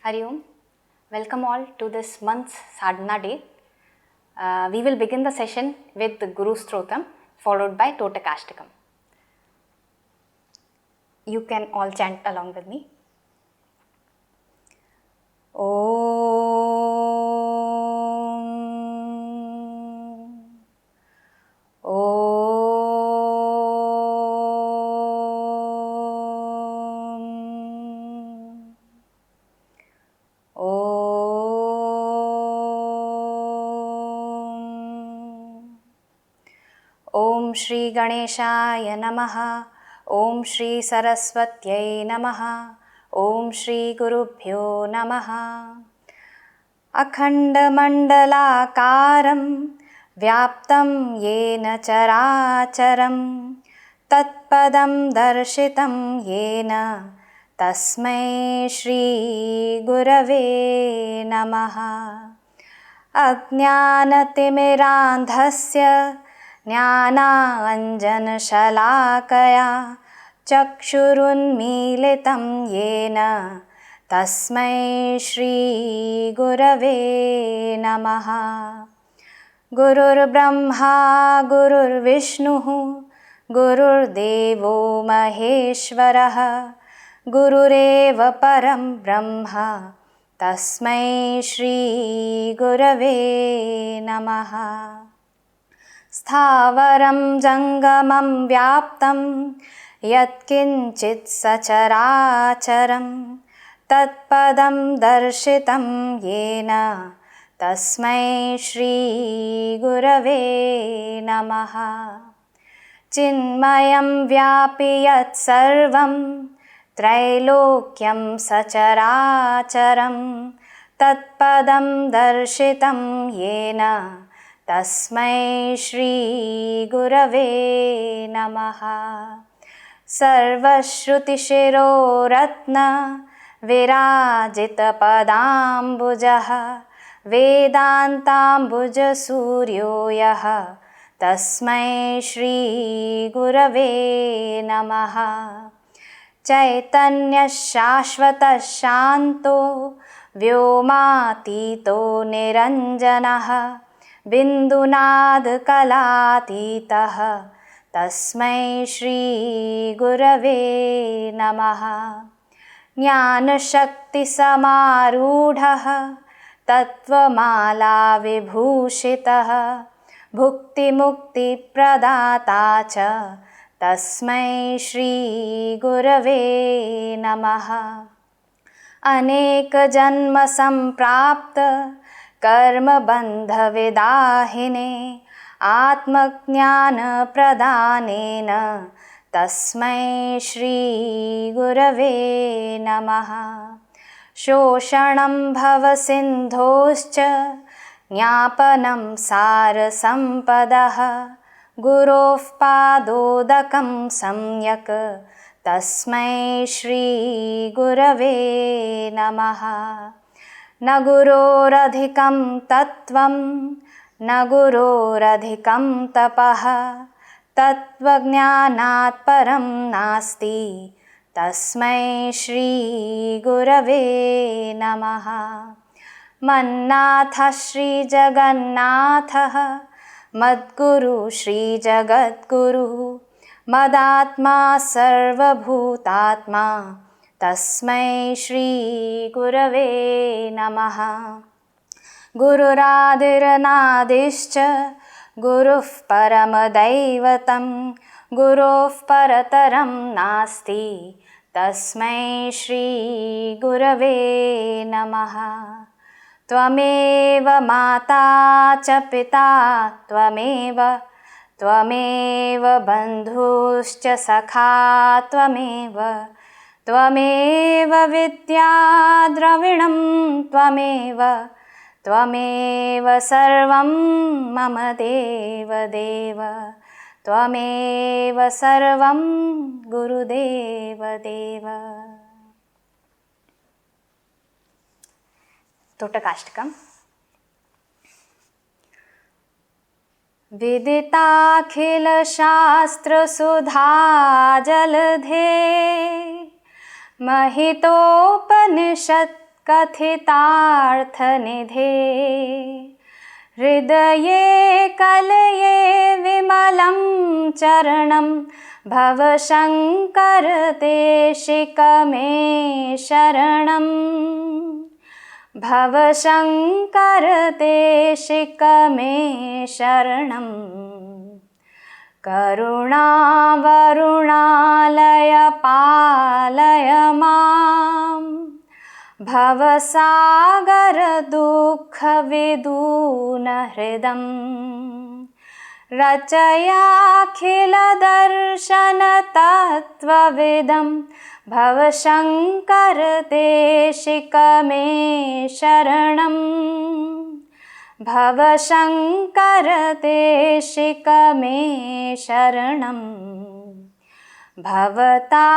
Hari Om. Welcome all to this month's Sadhana day. We will begin the session with the Guru Strotam followed by Totakashtakam. You can all chant along with me. Om Shri Ganeshaya Namaha. Om Shri Saraswatyai Namaha. Om Shri Gurubhyo Namaha. Akhanda Mandalakaram Vyaptam Yena Characharam Tatpadam Darshitam Yena Tasmai Shri Gurave Namaha. Ajnanatimirandhasya ज्ञानाञ्जनशलाकया चक्षुरुन्मीलितं येन तस्मै श्रीगुरवे नमः. गुरुर्ब्रह्मा गुरुर्विष्णुः गुरुर्देवो महेश्वरः गुरुरेव परं ब्रह्म तस्मै श्रीगुरवे नमः. स्थावरं जङ्गमं व्याप्तं यत्किञ्चित् सचराचरं तत्पदं दर्शितं येन तस्मै श्रीगुरवे नमः. चिन्मयं व्यापि यत्सर्वं त्रैलोक्यं सचराचरं तत्पदं दर्शितं येन तस्मै श्रीगुरवे नमः. सर्वश्रुतिशिरोरत्न विराजितपदाम्बुजः वेदान्ताम्बुजसूर्यो यः तस्मै श्रीगुरवे नमः. चैतन्यः शाश्वतः शान्तो व्योमातीतो निरञ्जनः बिन्दुनादकलातीतः तस्मै श्रीगुरवे नमः. ज्ञानशक्तिसमारूढः तत्त्वमालाविभूषितः भुक्तिमुक्तिप्रदाता च तस्मै श्रीगुरवे नमः. अनेकजन्मसम्प्राप्त कर्मबन्धविदाहिने आत्मज्ञानप्रदानेन तस्मै श्रीगुरवे नमः. शोषणं भवसिन्धोश्च ज्ञापनं सारसम्पदः गुरोः पादोदकं सम्यक् तस्मै श्रीगुरवे नमः. न गुरोरधिकं तत्त्वं न गुरोरधिकं तपः तत्त्वज्ञानात् परं नास्ति तस्मै श्रीगुरवे नमः. मन्नाथः श्रीजगन्नाथः मद्गुरु श्रीजगद्गुरुः मदात्मा सर्वभूतात्मा तस्मै श्रीगुरवे नमः. गुरुरादिरनादिश्च गुरुः परमदैवतं गुरोः परतरं नास्ति तस्मै श्रीगुरवे नमः. त्वमेव माता च पिता त्वमेव बन्धुश्च सखा त्वमेव विद्या द्रविणं त्वमेव सर्वं मम देवदेव त्वमेव सर्वं गुरुदेवदेव. तोटकाष्टकम्. विदिताखिलशास्त्रसुधा जलधे महितोपनिषत् कथितार्थनिधे हृदये कलये विमलं चरणं भवशङ्कर देशिक मे शरणं भवशङ्कर देशिक मे शरणं करुणावरुणालय पालय मां भवसागर दुःखविदून हृदं रचयाखिलदर्शन तत्त्वविदं भवशङ्कर देशिक मे शरणं भवशङ्कर देशिक मे शरणं भवता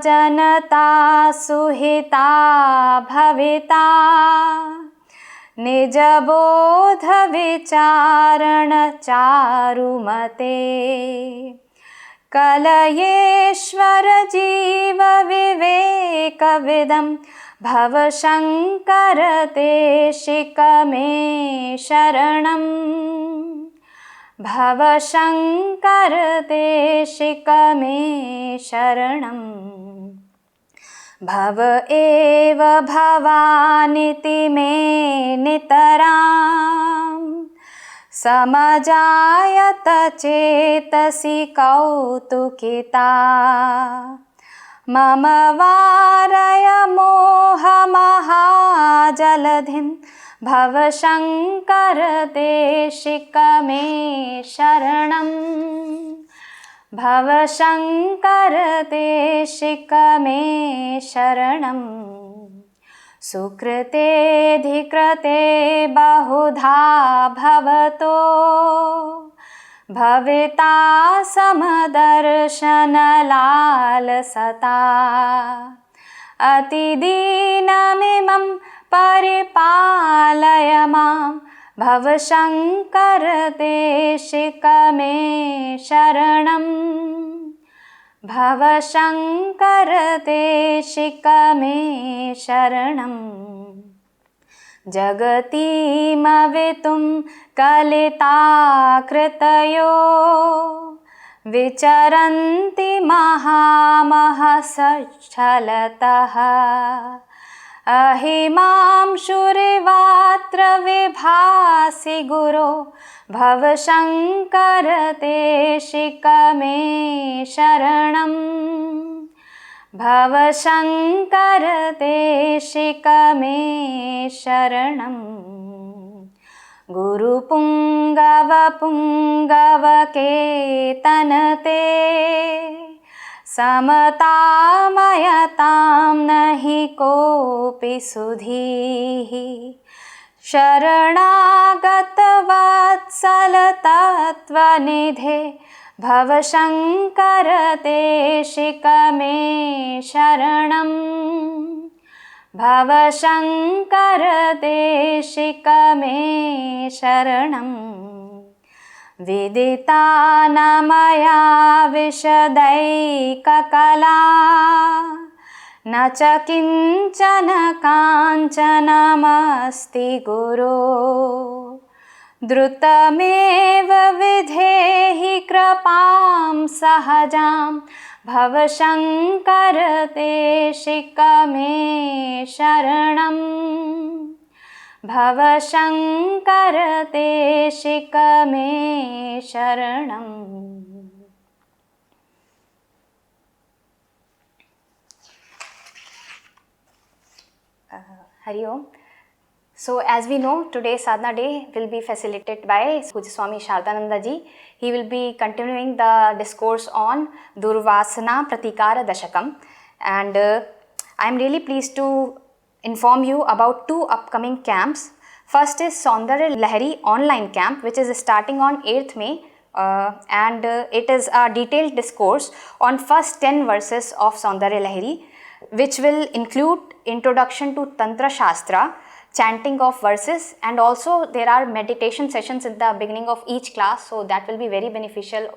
जनता सुहिता भविता निजबोध विचारण चारुमते कलयेश्वर जीव विवेकविदं भवशङ्कर देशिक मे शरणं भवशङ्कर देशिक मे शरणं भव एव भवानिति मे नितरां समजायत चेतसि कौतुकिता मम वारय मोहमहाजलधिं भवशङ्कर देशिक मे शरणं भवशङ्कर देशिक मे शरणं सुकृतेऽधिकृते बहुधा भवतो भविता समदर्शनलालसता अतिदीनमिमं परिपालय मां भवशङ्कर देशिक मे शरणं भवशङ्कर देशिक मे शरणं जगतीमवितुं कलिताकृतयो विचरन्ति महामहसच्छलतः अहिमांशुरिवात्र विभासि गुरो भवशङ्कर देशिक मे शरणं भवशङ्कर देशिक मे शरणं गुरुपुङ्गवपुङ्गवकेतनते समतामयतां नहि कोऽपि सुधीः शरणागतवत्सलतत्त्वनिधे भवशङ्कर देशिक मे शरणं भवशङ्कर देशिक मे शरणं विदिता न मया विशदैककला न च किञ्चन काञ्चनमस्ति गुरो द्रुतमेव विधेहि कृपां सहजां भवशङ्कर देशिक मे शरणं भवशङ्कर देशिक मे शरणं Hari Om. So as we know, today's sadhana day will be facilitated by Swami Shardananda ji. He will be continuing the discourse on Durvasana-pratikara-dasakam, and I am really pleased to inform you about two upcoming camps. First is Saundarya Lahari online camp, which is starting on 8th May, and it is a detailed discourse on first 10 verses of Saundarya Lahari, which will include introduction to Tantra Shastra, chanting of verses, and also there are meditation sessions at the beginning of each class, so that will be very beneficial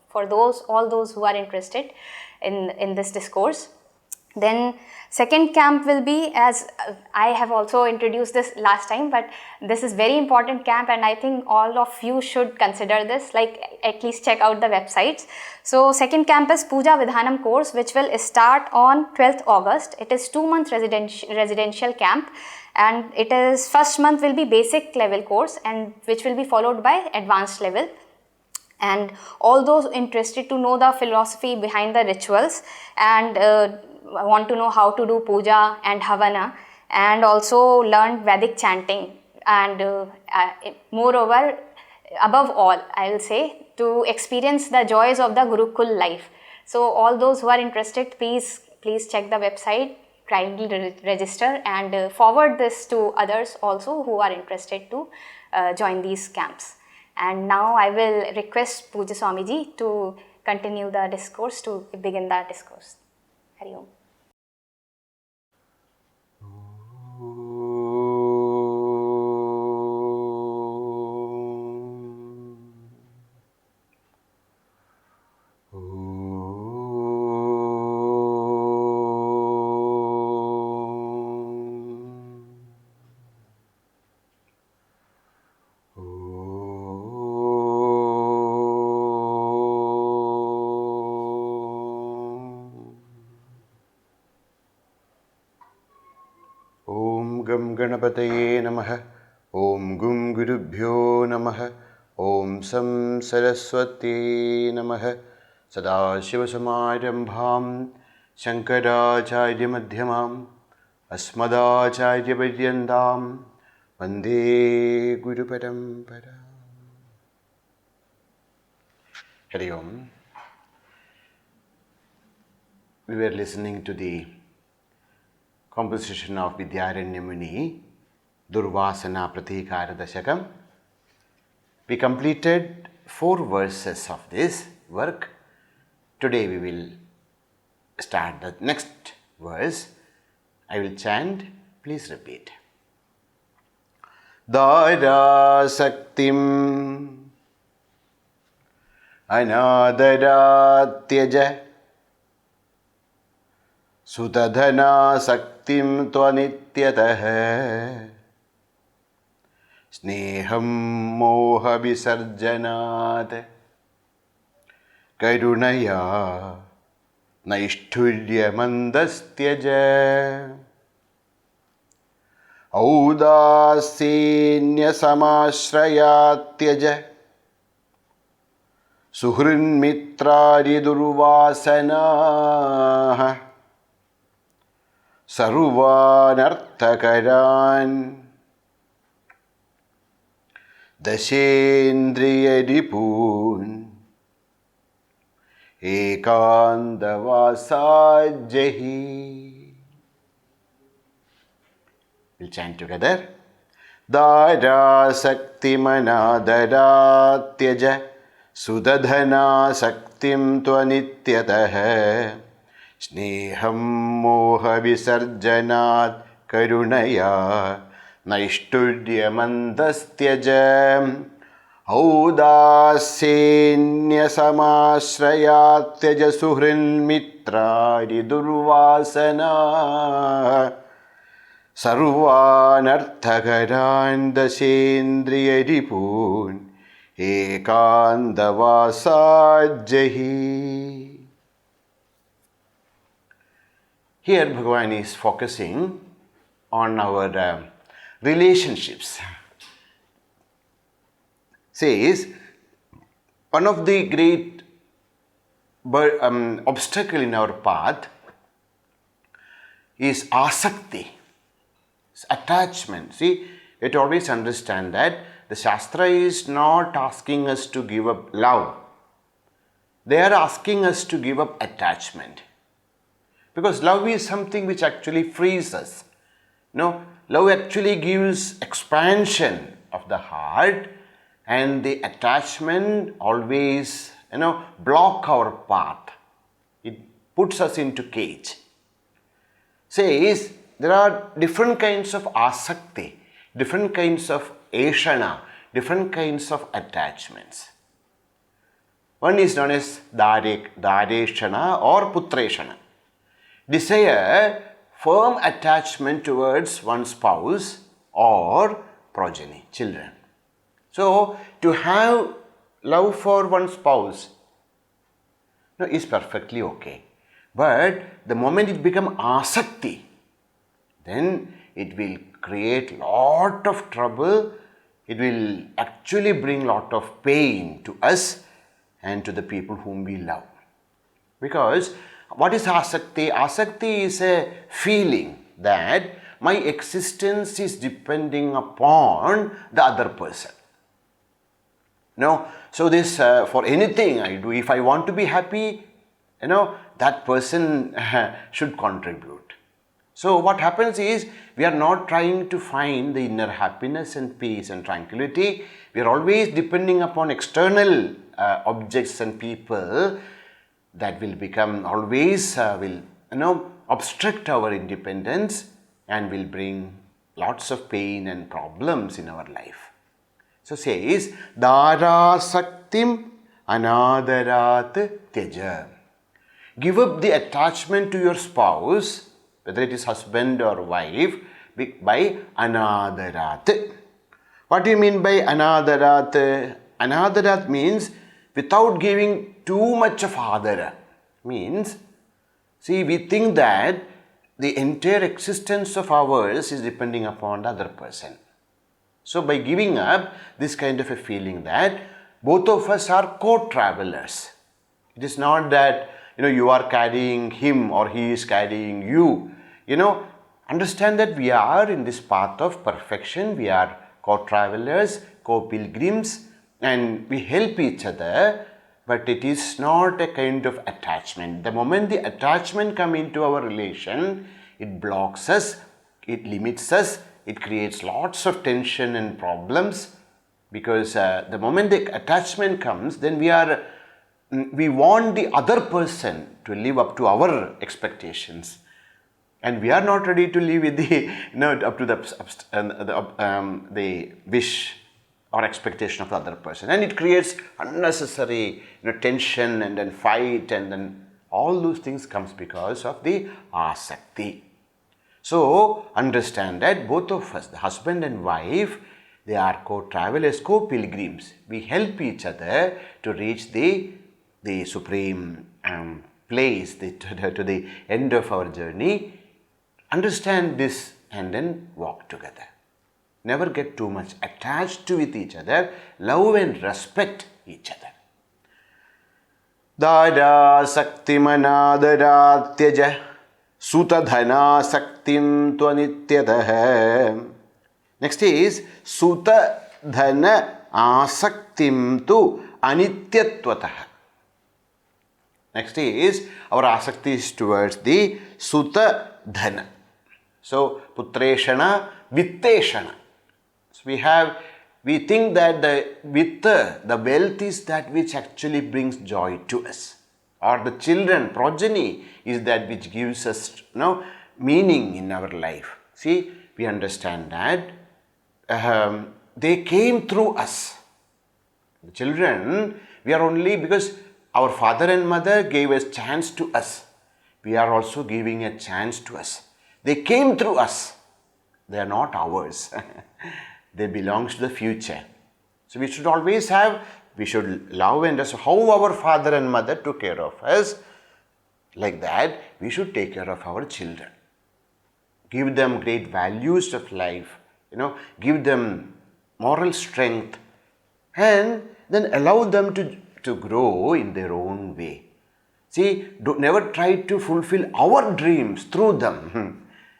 for all those who are interested in this discourse. Then second camp will be, as I have also introduced this last time, but this is very important camp and I think all of you should consider this, like at least check out the websites. So second camp is Puja Vidhanam course, which will start on 12th August. It is 2-month residential camp, and it is first month will be basic level course and which will be followed by advanced level. And all those interested to know the philosophy behind the rituals and want to know how to do puja and havana, and also learn Vedic chanting, and moreover, above all, I will say, to experience the joys of the Gurukul life. So all those who are interested, please check the website, kindly register, and forward this to others also who are interested to join these camps. And now I will request Pujya Swamiji to continue the discourse, to begin the discourse. Hari Om. Gam Ganapataye Namaha. Om Gum Gurubhyo Namaha. Om Sam Saraswati Namaha. Sadashiva Samadambham Shankaracharya Madhyamam Asmadacharya Paryandam Vande Guru Parampara. Hari Om. We were listening to the composition of Vidyaranya Muni, Durvasana-pratikara-dasakam. We completed 4 verses of this work. Today we will start the next verse. I will chant, please repeat. Dara Saktim Anadaratyaja Sutadhana Saktim Tvanityataha Sneham Moha Visarjanat Karunaya Naishthurya Mandastyaja Audasinya Samashrayatyaja Suhrin Mitrari Durvasana Sarvanarthakaran Dashendriya Ripun Ekandavasajahi. We'll chant together. Dara Sakti Manadara Tyaja Sudadhana Saktim Tvanityataha Sneham Moha Visarjanat Karunaya Naishturya Mandastyaja Audasinya Samashrayatyaja Suhrin Mitrari Durvasana Sarvanarthakaran Dashendriya Ripun Ekandavasajahi. Here Bhagavan is focusing on our relationships. Says, one of the great obstacle in our path is asakti, attachment. See, you have to always understand that the Shastra is not asking us to give up love. They are asking us to give up attachment. Because love is something which actually frees us. No, love actually gives expansion of the heart, and the attachment always, block our path. It puts us into cage. Says there are different kinds of asakti, different kinds of eshana, different kinds of attachments. One is known as dareshana or putreshana. desire firm attachment towards one spouse or progeny, children. So, to have love for one spouse is perfectly okay. But the moment it becomes asakti, then it will create lot of trouble. It will actually bring lot of pain to us and to the people whom we love. Because what is asakti? Asakti is a feeling that my existence is depending upon the other person. So this for anything I do, if I want to be happy, that person should contribute. So what happens is, we are not trying to find the inner happiness and peace and tranquility. We are always depending upon external objects and people that will become always will obstruct our independence and will bring lots of pain and problems in our life. So says, Darasaktim anadarat tyaja. Give up the attachment to your spouse, whether it is husband or wife, by anadarat. What do you mean by anadarat? Anadarat means without giving too much of adara. Means, see, we think that the entire existence of ours is depending upon the other person. So by giving up this kind of a feeling that both of us are co-travelers. It is not that you are carrying him or he is carrying you. Understand that we are in this path of perfection. We are co-travelers, co-pilgrims, and we help each other, but it is not a kind of attachment. The moment the attachment comes into our relation, it blocks us, it limits us, it creates lots of tension and problems, because the moment the attachment comes, then we want the other person to live up to our expectations, and we are not ready to live with the up to the wish or expectation of the other person, and it creates unnecessary tension and then fight, and then all those things comes because of the asakti. So understand that both of us, the husband and wife, they are co-travelers, co-pilgrims. We help each other to reach the supreme place, to the end of our journey. Understand this and then walk together. Never get too much attached with each other. Love and respect each other. Dada sakti manadara tyaja Sutadhana saktim tvanityatah. Next is Sutadhana asaktim tu anityatvatah. Next is our asakti is towards the Sutadhana. So Putreshana, Vitteshana. So we think that the Vitta, the wealth, is that which actually brings joy to us. Or the children, progeny, is that which gives us meaning in our life. See, we understand that they came through us. The children, we are only because our father and mother gave a chance to us. We are also giving a chance to us. They came through us. They are not ours. They belong to the future. So we should always we should love and respect how our father and mother took care of us. Like that, we should take care of our children. Give them great values of life, give them moral strength, and then allow them to grow in their own way. See, never try to fulfill our dreams through them.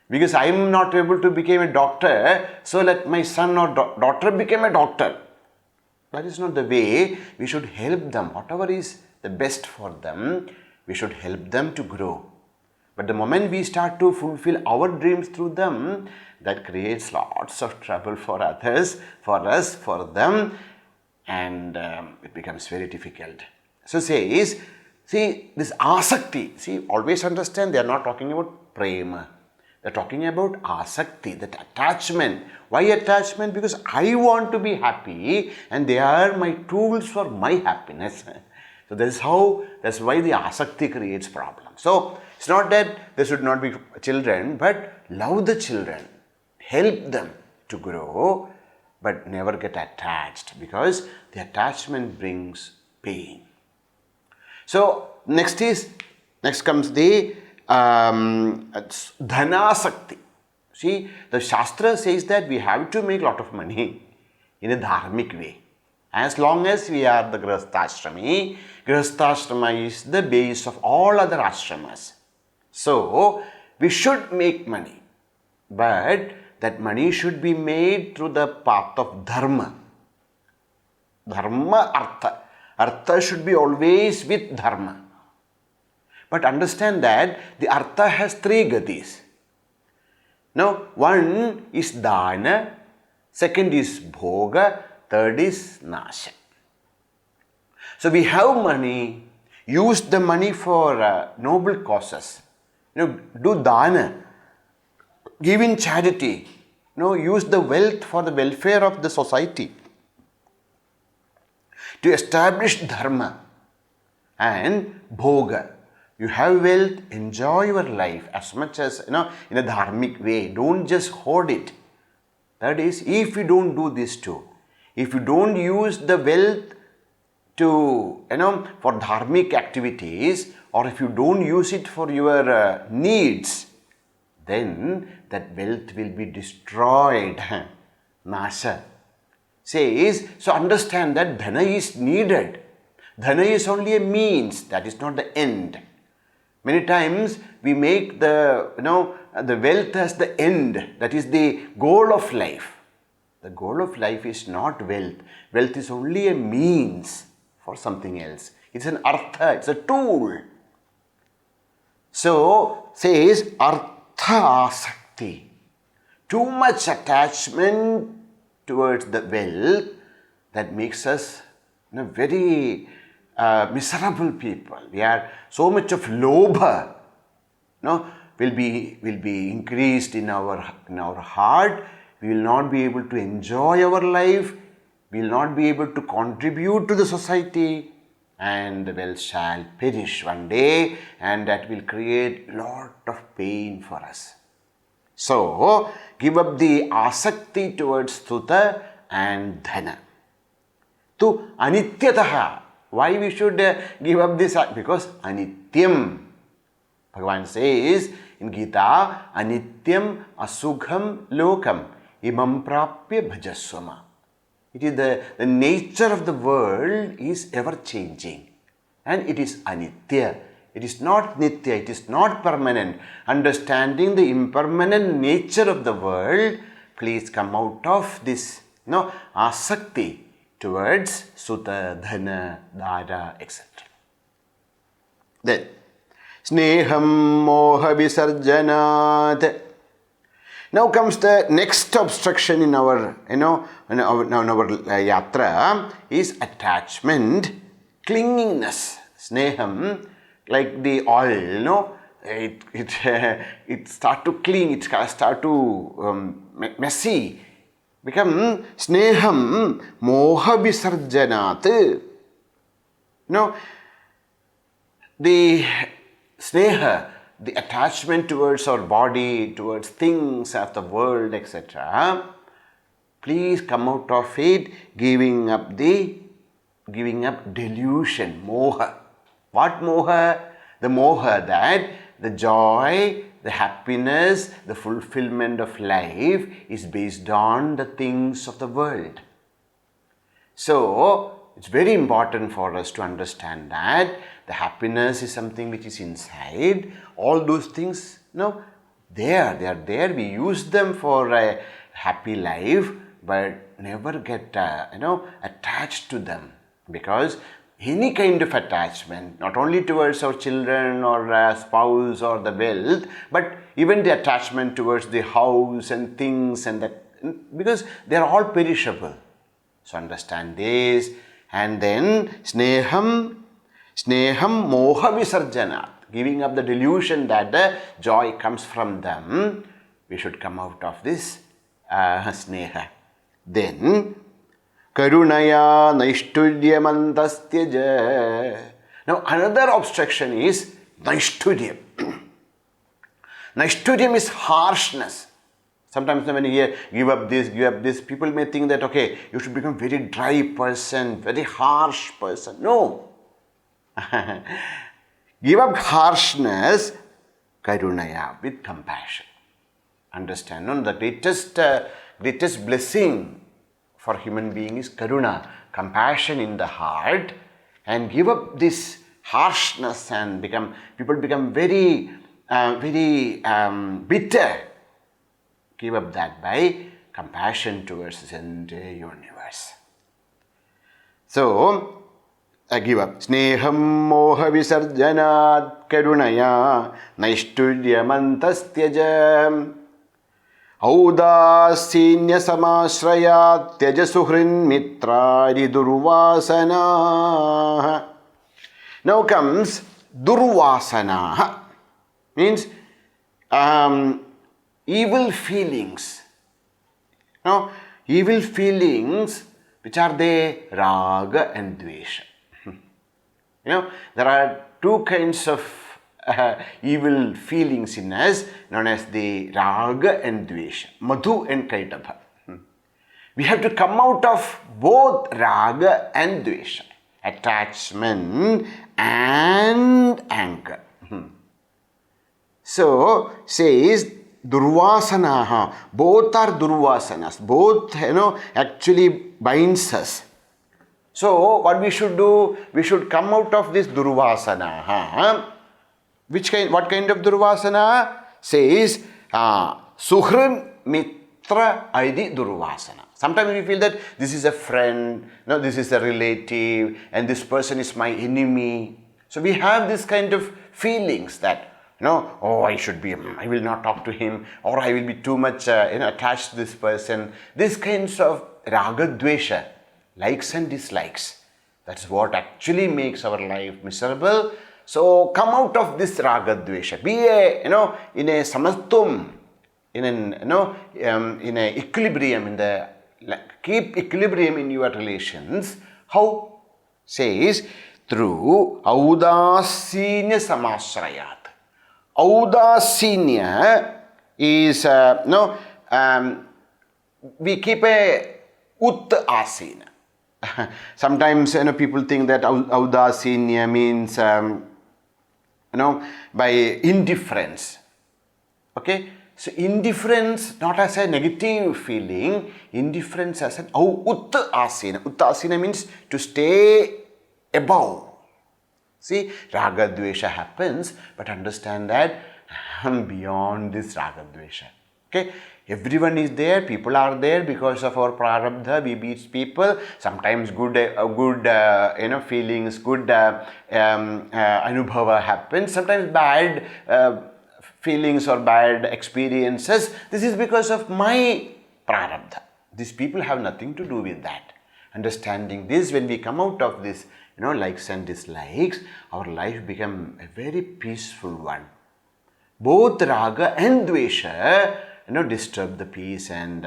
Because I am not able to become a doctor, so let my son or daughter become a doctor. That is not the way. We should help them. Whatever is the best for them, we should help them to grow. But the moment we start to fulfill our dreams through them, that creates lots of trouble for others, for us, for them, and it becomes very difficult. So says, see, this asakti, always understand they are not talking about prema. They are talking about asakti, that attachment. Why attachment? Because I want to be happy and they are my tools for my happiness. So that's why the asakti creates problems. So it's not that there should not be children, but love the children, help them to grow, but never get attached, because the attachment brings pain. So next comes the dhanasakti. See, the Shastra says that we have to make a lot of money in a dharmic way. As long as we are the Grihastha is the base of all other ashramas. So, we should make money, but that money should be made through the path of dharma. Dharma, artha. Artha should be always with dharma. But understand that the artha has three gatis. Now, one is dana, second is bhoga, third is nasha. So we have money, use the money for noble causes. Do dana, give in charity. Use the wealth for the welfare of the society, to establish dharma. And bhoga, you have wealth, enjoy your life as much as, in a dharmic way. Don't just hoard it. That is, if you don't do this too, if you don't use the wealth to, for dharmic activities, or if you don't use it for your needs, then that wealth will be destroyed. Nasha says, so understand that dhana is needed. Dhana is only a means, that is not the end. Many times we make the wealth as the end, that is the goal of life. The goal of life is not wealth. Wealth is only a means for something else. It's an artha, it's a tool. So, says artha asakti. Too much attachment towards the wealth, that makes us very miserable people. We are so much of lobha, will be increased in our heart. We will not be able to enjoy our life. We will not be able to contribute to the society, and the wealth shall perish one day, and that will create lot of pain for us. So, give up the asakti towards sthuta and dhana. To anityataha. Why we should give up this? Because anityam. Bhagavan says in Gita, anityam asukham lokam imam prapya bhajaswama. It is the nature of the world is ever changing, and it is anitya. It is not nitya, it is not permanent. Understanding the impermanent nature of the world, please come out of this asakti towards sutta, dhana, dara, etc. Then, sneham moha visarjanat. Now comes the next obstruction in our, yatra is attachment, clingingness. Sneham, like the oil, it start to cling, it start to messy. Become sneham moha visarjanat. The sneha, the attachment towards our body, towards things of the world, etc. Please come out of it, giving up delusion, moha. What moha? The moha that the joy, the happiness, the fulfillment of life is based on the things of the world. So, it's very important for us to understand that the happiness is something which is inside. All those things, they are there. We use them for a happy life, but never get, attached to them. Because any kind of attachment, not only towards our children or a spouse or the wealth, but even the attachment towards the house and things and that, because they are all perishable. So understand this, and then sneham moha visarjanat, giving up the delusion that the joy comes from them. We should come out of this sneha. Then karunaya naishturyamantasthyaja Now another obstruction is naishturyam. Naishturyam is harshness. Sometimes when you hear give up this, people may think that okay, you should become very dry person, very harsh person. No. Give up harshness, karunaya, with compassion. Understand, no? The greatest blessing for human being is karuna, compassion in the heart, and give up this harshness and people become very bitter. Give up that by compassion towards the entire universe. So, give up. Sneham moha visarjanat karunaya naishturyamantastyaja audaasinya samashrayat tyaja suhrin mitrari durvasana. Now comes durvasana. Means evil feelings. Now, evil feelings, which are they? Raga and dvesha. There are two kinds of evil feelings in us, known as the raga and dvesha, madhu and kaitabha. We have to come out of both raga and dvesha, attachment and anger. So, says Durvasanaha, both are Durvasanas, both actually binds us. So, what we should do? We should come out of this Durvasana. What kind of Durvasana? Says Suhrin Mitra Aidi Durvasana. Sometimes we feel that this is a friend, this is a relative, and this person is my enemy. So we have this kind of feelings that I will not talk to him, or I will be too much attached to this person. These kinds of raga dvesha, likes and dislikes. That's what actually makes our life miserable. So come out of this raga dvesha. Be in a samatvam, in a equilibrium, keep equilibrium in your relations. How? Says through audasinya samashrayat. Audasinya is we keep a ut asina. Sometimes people think that audasinya means by indifference. Okay, so indifference not as a negative feeling, indifference as an ut asina. Ut asina means to stay above. See, raga dvesha happens, but understand that I am beyond this raga dvesha. Okay, everyone is there, people are there because of our prarabdha. We meet people. Sometimes good feelings, good anubhava happens. Sometimes bad feelings or bad experiences. This is because of my prarabdha. These people have nothing to do with that. Understanding this, when we come out of this, likes and dislikes, our life become a very peaceful one. Both raga and dvesha, disturb the peace and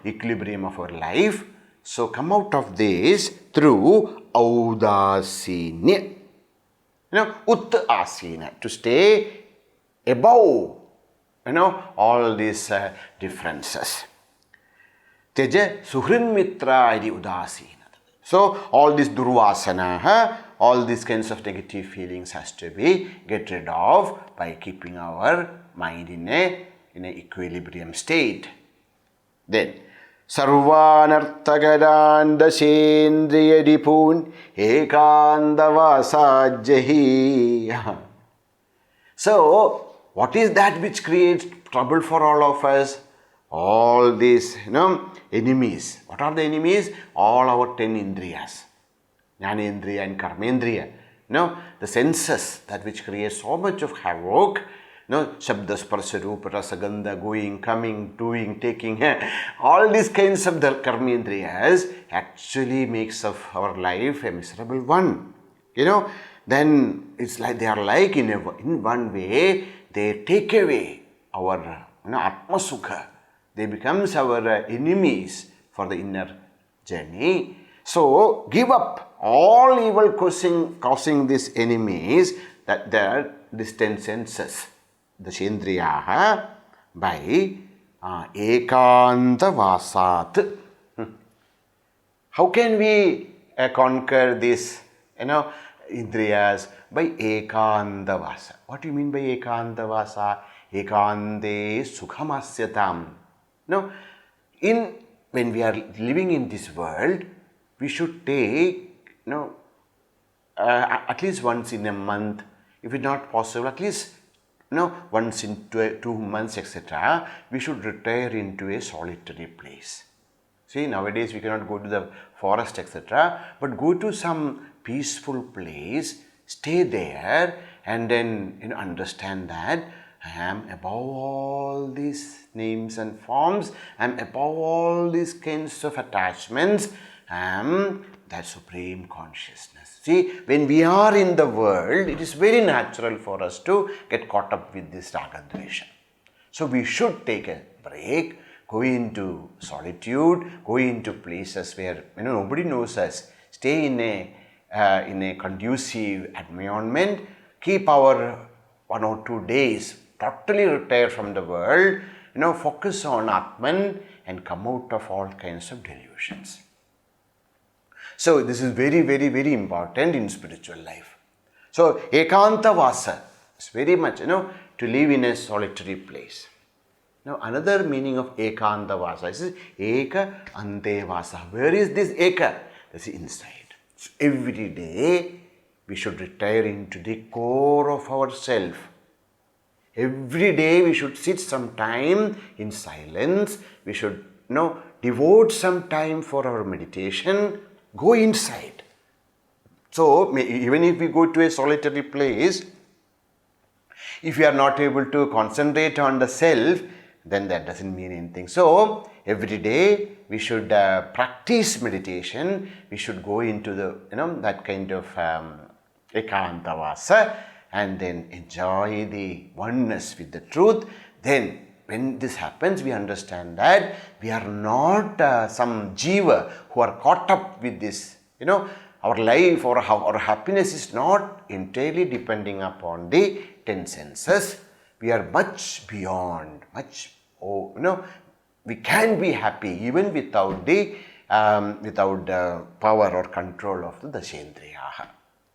equilibrium of our life. So come out of this through audasinya. Ut asina, to stay above, all these differences. Teja suhrin mitra adi udasina. So all this durvasana, all these kinds of negative feelings has to be get rid of by keeping our mind in a equilibrium state. Then sarvanarthagaran dasendriya dipun ekandavasajahi. So what is that which creates trouble for all of us? All these enemies. What are the enemies? All our 10 indriyas, jnanendriya and karmendriya. The senses, that which creates so much of havoc. Shabda, sparsha, rupa, rasa, gandha, going, coming, doing, taking. All these kinds of the karmendriyas actually makes of our life a miserable one. Then it's like they are like in one way they take away our atma sukha. They become our enemies for the inner journey. So give up all evil causing these enemies, that they are distant senses, the Shendriyaha, by ekanta vasat. How can we conquer this, indriyas? By ekanta vasa. What do you mean by ekanta vasa? Ekante sukhamasyatam. No, when we are living in this world, we should take, at least once in a month, if it's not possible, at least once in 2 months, etc., we should retire into a solitary place. See, nowadays we cannot go to the forest, etc., but go to some peaceful place, stay there, and then understand that I am above all these names and forms, I am above all these kinds of attachments, I am that supreme consciousness. See, when we are in the world, it is very natural for us to get caught up with this raga dvesha. So we should take a break, go into solitude, go into places where nobody knows us, stay in a conducive environment, keep our 1 or 2 days, totally retire from the world, focus on Atman and come out of all kinds of delusions. So this is very, very, very important in spiritual life. So ekanta vasa is very much, to live in a solitary place. Now another meaning of ekanta vasa is eka ante vasa. Where is this eka? That's inside. So every day we should retire into the core of ourself. Every day we should sit some time in silence. We should devote some time for our meditation. Go inside. So even if we go to a solitary place, if we are not able to concentrate on the self, then that doesn't mean anything. So every day we should practice meditation. We should go into the that kind of ekanta vasa and then enjoy the oneness with the truth. Then when this happens, we understand that we are not some jiva who are caught up with this. Our life or our happiness is not entirely depending upon the 10 senses. We are much beyond, we can be happy even without the power or control of the Dashendriyaha.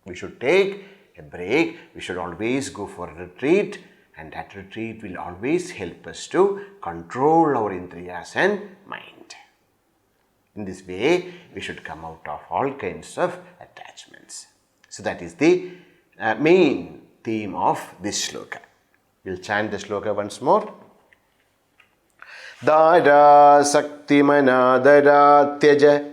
We should take a break. We should always go for a retreat, and that retreat will always help us to control our indriyas and mind. In this way, we should come out of all kinds of attachments. So that is the main theme of this shloka. We'll chant the shloka once more. Dara sakti manadara tyaja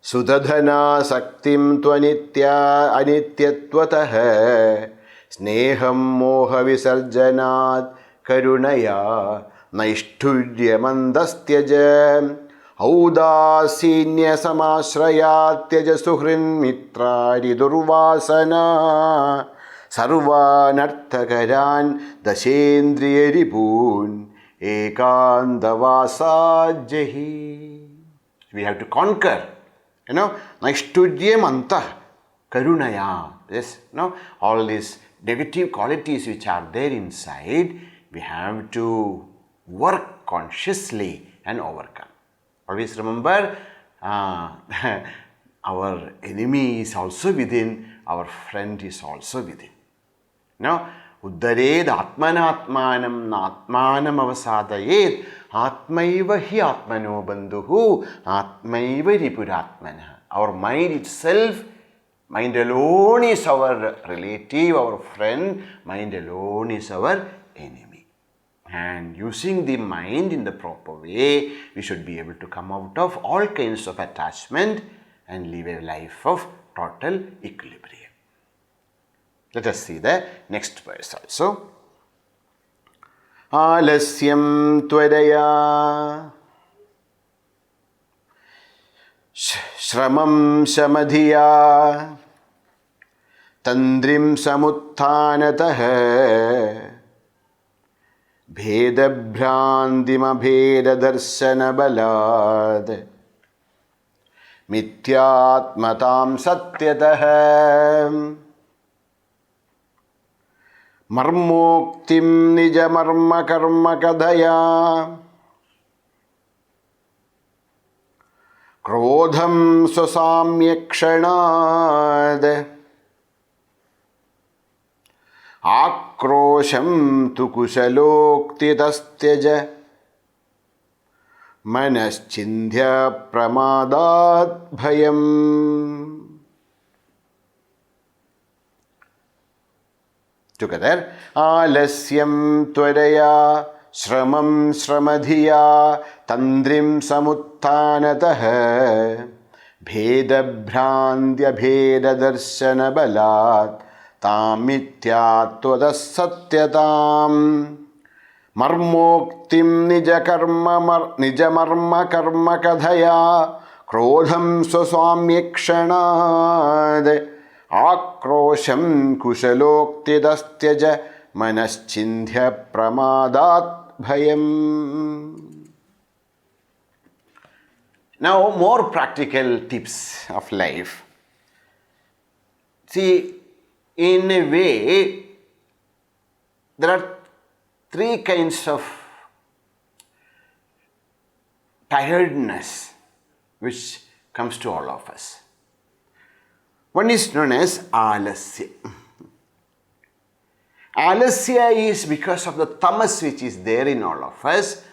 sudadhana saktim tvanitya anityatvatah sneham moha visarjanat karunaya naishturyamandastyaja audasinya samashrayat tyaja suhrin mitrari durvasana sarvanarthakaran dashendriya ribun ekanta vasa jahi. We have to conquer, naishturyam anta karunaya. Yes, all these negative qualities which are there inside, we have to work consciously and overcome. Always remember, our enemy is also within, our friend is also within. Uddared atmanatmanam natmanam avasadayet atmaiva hi atmano bandhuhu atmaiva ripuratmana. Our mind itself, mind alone is our relative, our friend, mind alone is our enemy. And using the mind in the proper way, we should be able to come out of all kinds of attachment and live a life of total equilibrium. Let us see the next verse also. Alasyam tvedaya shramam samadhiya tandrim samuttanatah bhedabhrandima bhedadarsana balad Mityatmatam satyatah marmoktim nija marma karma kadhaya krodham swasamyakshanad akrosham tu kushaloktitastyaj manaschindhya pramadat bhayam. Together, alasyam tvaraya shramam shramadhiya tandrim samuttanatah bheda bhrandya bheda darshana balat tamityatvadas satyatam marmoktim nija marma karma kadhaya krodham swaswamyakshanad akrosham kushaloktidastyaja manaschindhya pramadat bhayam. Now, more practical tips of life. See, in a way, there are three kinds of tiredness which comes to all of us. One is known as alasya. Alasya is because of the tamas which is there in all of us.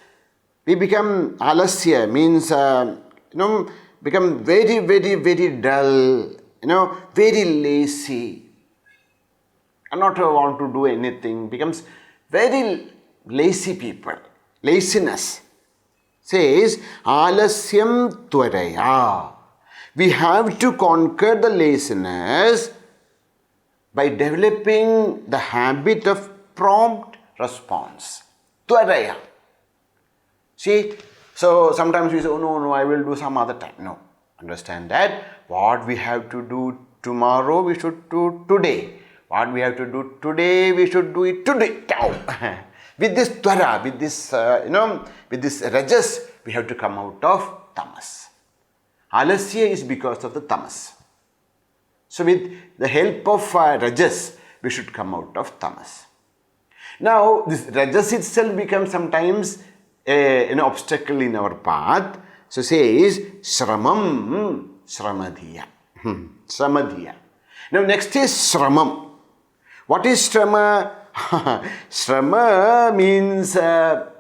We become alasya means become very, very, very dull, very lazy, and not want to do anything, becomes very lazy people. Laziness says alasyam tvaraya. We have to conquer the laziness by developing the habit of prompt response. Tvaraya. See, so sometimes we say, oh no, I will do some other time. No, understand that what we have to do tomorrow, we should do today. What we have to do today, we should do it today. With this tvara, with this, with this rajas, we have to come out of tamas. Alasya is because of the tamas. So with the help of rajas, we should come out of tamas. Now, this rajas itself becomes sometimes an obstacle in our path. So says, shramam, shramadhiya. Shramadhiya. Now next is shramam. What is shrama? Shrama means,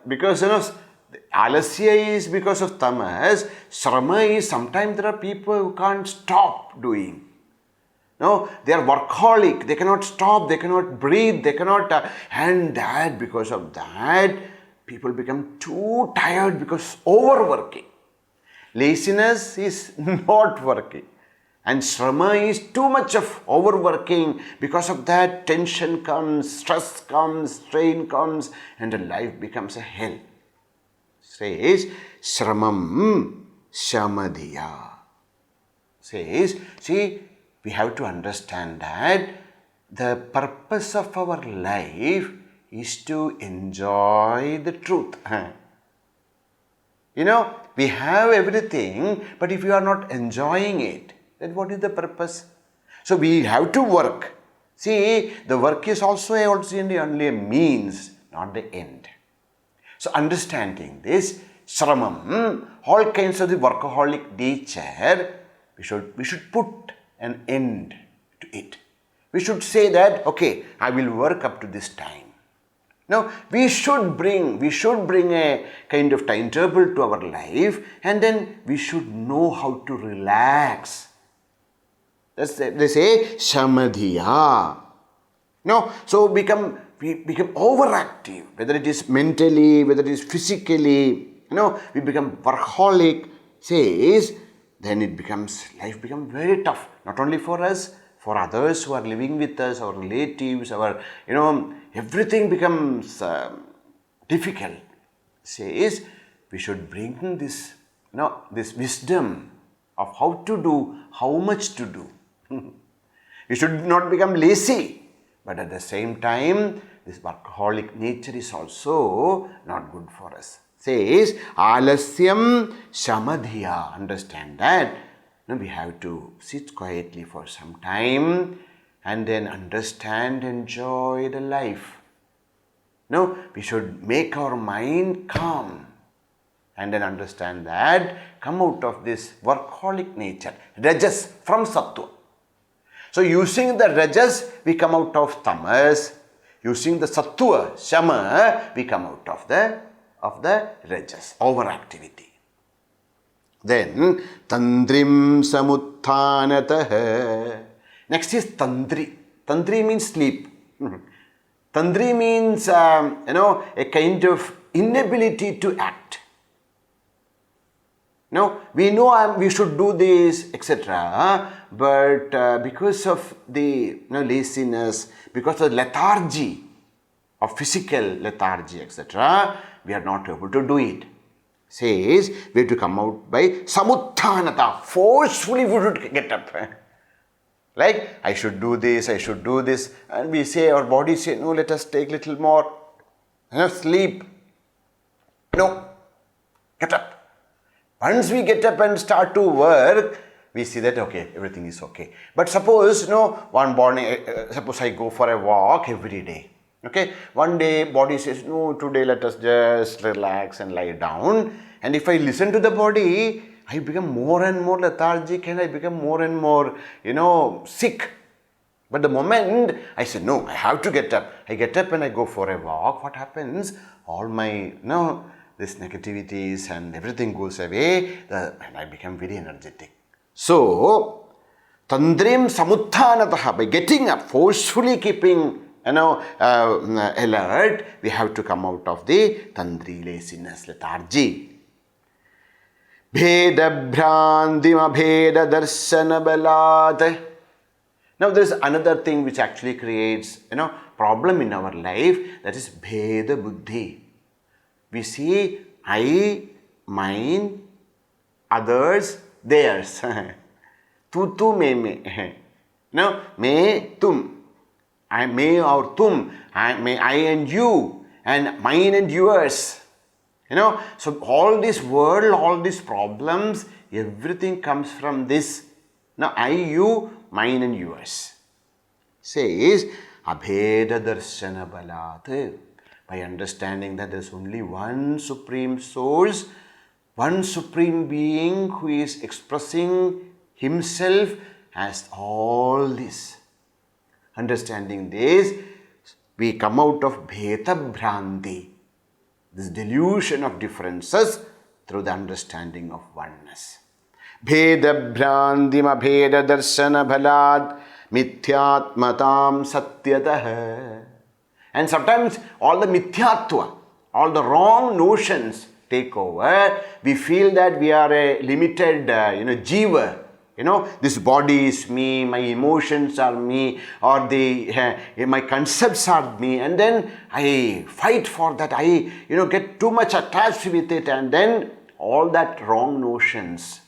because alasya is because of tamas. Shrama is sometimes there are people who can't stop doing. No, they are workaholic. They cannot stop. They cannot breathe. They cannot, and that because of that, people become too tired because overworking. Laziness is not working. And shrama is too much of overworking. Because of that, tension comes, stress comes, strain comes, and the life becomes a hell. Says, shramam shamadhiya. Says, see, we have to understand that the purpose of our life is to enjoy the truth. We have everything, but if you are not enjoying it, then what is the purpose? So we have to work. See, the work is also only a means, not the end. So understanding this, shramam, all kinds of the workaholic nature, we should put an end to it. We should say that, okay, I will work up to this time. Now, we should bring a kind of timetable to our life, and then we should know how to relax. They say samadhiya. No, so we become overactive, whether it is mentally, whether it is physically. We become workaholic. Says, then life becomes very tough. Not only for us, for others who are living with us, our relatives, everything becomes difficult. Says, we should bring this wisdom of how to do, how much to do. We should not become lazy, but at the same time, this workaholic nature is also not good for us. Says, alasyam shamadhiya. Understand that No, we have to sit quietly for some time and then understand, enjoy the life. No, we should make our mind calm and then understand that, come out of this workaholic nature, rajas from sattva. So using the rajas, we come out of tamas. Using the sattva, shama, we come out of the rajas, overactivity. Then, tandrim samuttanatah. Next is tandri. Tandri means sleep. Tandri means, a kind of inability to act. No, we know we should do this, etc. But because of the laziness, because of lethargy, of physical lethargy, etc., we are not able to do it. Says we have to come out by samuttanata. Forcefully we should get up. Like, I should do this, and we say, our body say, no, let us take little more, sleep. No, get up. Once we get up and start to work, we see that, okay, everything is okay. But suppose, one morning, suppose I go for a walk every day. Okay, one day body says, no, today let us just relax and lie down. And if I listen to the body, I become more and more lethargic and I become more and more, sick. But the moment I say, no, I have to get up. I get up and I go for a walk. What happens? All my, this negativities and everything goes away. And I become very energetic. So, tandrim samuttanatah, by getting up, forcefully keeping alert, we have to come out of the tandri, laziness, lethargy. Bheda bhrandima bheda darshana balat. Now there is another thing which actually creates problem in our life, that is bheda buddhi. We see I, mine, others, theirs. Tu me. No, me, tum. I, me or tum. I and you. And mine and yours. So all this world, all these problems, everything comes from this. Now I, you, mine and yours. Says, abheda darshana balat. By understanding that there is only one supreme source, one supreme being who is expressing himself as all this. Understanding this, we come out of bheta bhranti, this delusion of differences, through the understanding of oneness. Bheda bhrantima bheda darshana bhalad mithyatmatam satyatah. And sometimes all the mithyatva, all the wrong notions take over. We feel that we are a limited, jiva. This body is me, my emotions are me, or my concepts are me. And then I fight for that. I, get too much attached with it. And then all that wrong notions,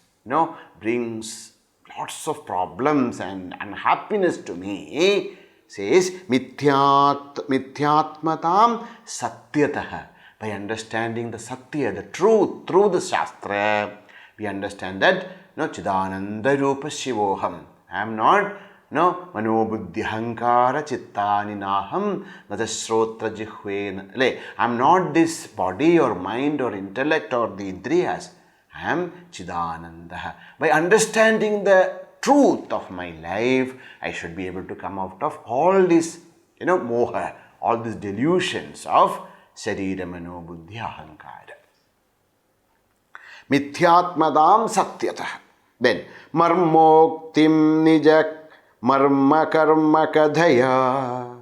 brings lots of problems and unhappiness to me. Says mithyatmatam satyatah. By understanding the satya, the truth, through the shastra, we understand that chidananda rupa shivoham. I am not manobuddhi hankara chittani naham madasrotra jihve. I am not this body or mind or intellect or the indriyas. I am chidananda. By understanding the truth of my life, I should be able to come out of all this, moha, all these delusions of sarira, mano, buddhi, ahankara. Mithyatmadam satyatah. Then, marmoktim nijak marma karma kadhaya.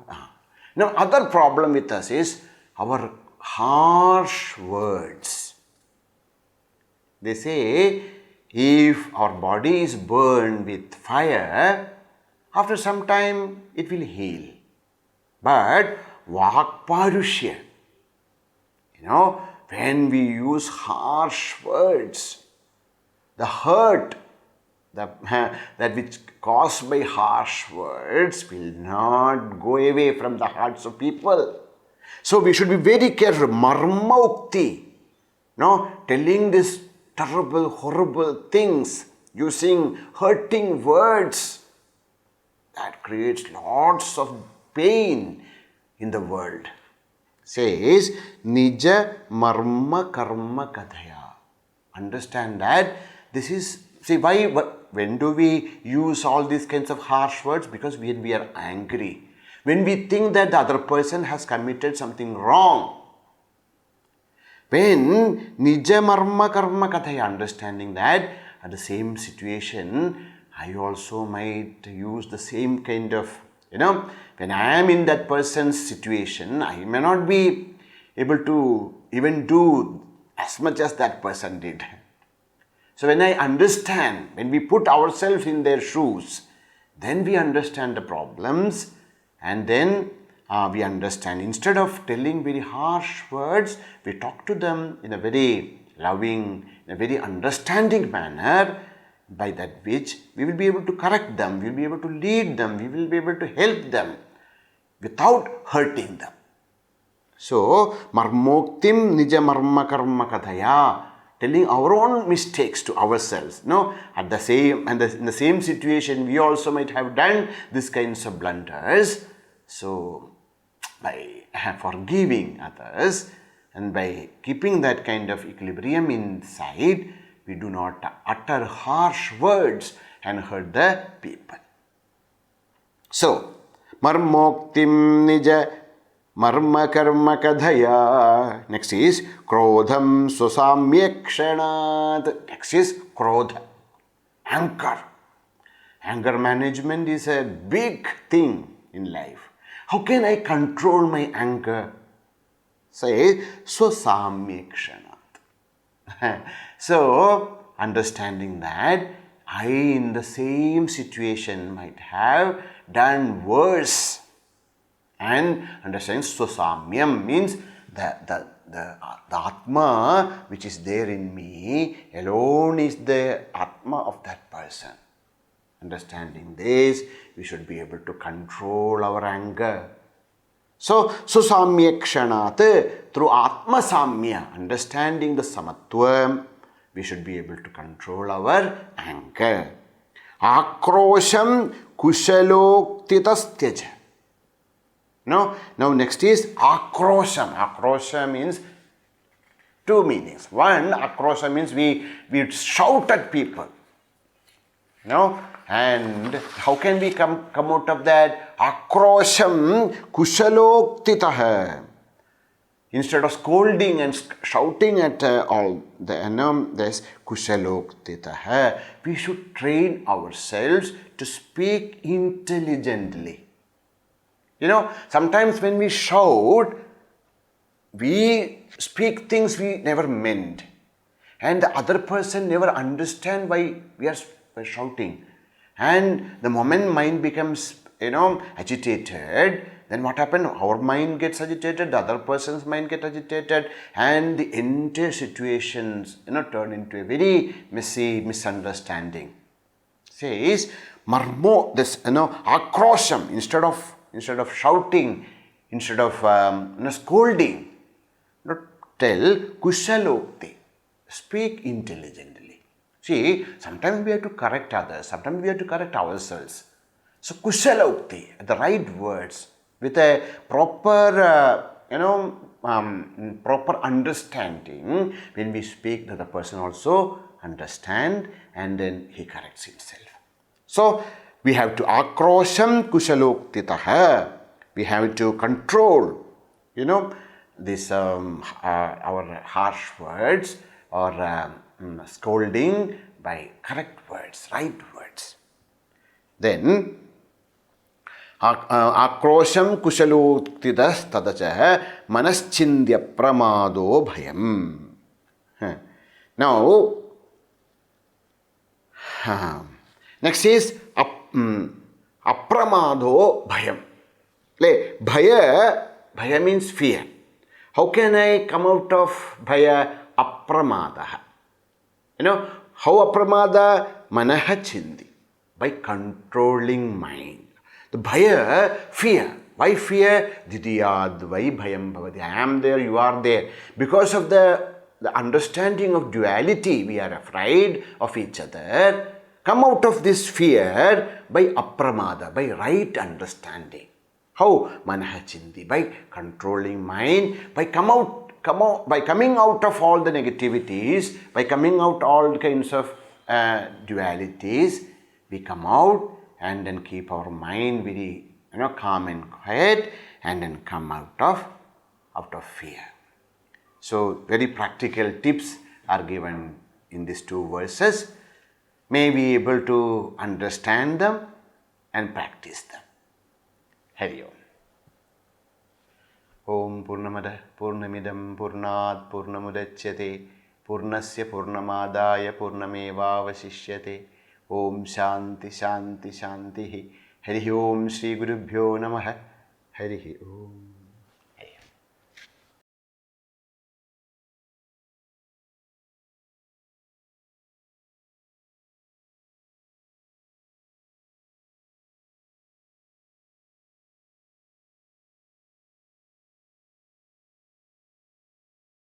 Now, other problem with us is our harsh words. They say, if our body is burned with fire, after some time it will heal. But vakparushya, when we use harsh words, the hurt that which caused by harsh words will not go away from the hearts of people. So we should be very careful. Marma ukti, telling these terrible, horrible things using hurting words, that creates lots of pain in the world. Says, Nija marma karma kadhaya. Understand that this is, see, when do we use all these kinds of harsh words? Because when we are angry, when we think that the other person has committed something wrong. When nija marma karma kathaya, understanding that at the same situation, I also might use the same kind of, when I am in that person's situation, I may not be able to even do as much as that person did. So when I understand, when we put ourselves in their shoes, then we understand the problems, and then we understand. Instead of telling very harsh words, we talk to them in a very loving, in a very understanding manner, by that which we will be able to correct them, we will be able to lead them, we will be able to help them without hurting them. So, marmoktim nija marma karma kathaya, telling our own mistakes to ourselves. At the same and in the same situation, we also might have done these kinds of blunders. So, by forgiving others and by keeping that kind of equilibrium inside, we do not utter harsh words and hurt the people. So, marmoktim nija marma karma kadhaya. Next is krodham susamyekshanat. Next is krodha, anger. Anger management is a big thing in life. How can I control my anger? Say susamyekshanat. So, understanding that I in the same situation might have done worse, and understanding susamyam means the Atma which is there in me alone is the Atma of that person. Understanding this, we should be able to control our anger. So, susamyekshanat, through Atma Samya, understanding the Samatva, we should be able to control our anger. Akrosham kushaloktitasthyaja. Now next is akrosham. Akrosham means two meanings. One, akrosha means we shout at people. And how can we come out of that? Akrosham kushaloktitah. Instead of scolding and shouting at all there's kushaloktitah. We should train ourselves to speak intelligently. Sometimes when we shout, we speak things we never meant, and the other person never understand why we are shouting. And the moment mind becomes, agitated, then what happens? Our mind gets agitated, the other person's mind gets agitated, and the entire situations, turn into a very messy misunderstanding. Says, marmo, this, akrosham, instead of shouting, instead of scolding, tell kushalokti, speak intelligently. See, sometimes we have to correct others, sometimes we have to correct ourselves. So, kushalokti, the right words, with a proper, proper understanding, when we speak, that the person also understand, and then he corrects himself. So, we have to akrosham kushaloktitah. We have to control, this our harsh words or scolding by correct words, right words. Then akrosham kushaloktitah tadacha manaschindya pramado bhayam. Now, next is apramado bhayam. Bhaya means fear. How can I come out of bhaya? Apramadaha. How apramada? Manaha chindi. By controlling mind. The bhaya, fear. Why fear? Didiyad vai bhayam bhavati. I am there, you are there. Because of the understanding of duality, we are afraid of each other. come out of this fear by apramada, by right understanding. How? Manaha chinti, by controlling mind, by by coming out of all the negativities, by coming out all kinds of dualities, we come out and then keep our mind very calm and quiet, and then come out of fear. So very practical tips are given in these two verses. May be able to understand them and practice them. Hari Om. Om Purnamada Purnamidam Purnat Purnamudachyate Purnasya Purnamadaya Purnamevavasishyate. Om Shanti Shanti Shanti. Hari Om Shri Gurubhyo Namaha. Hari Om.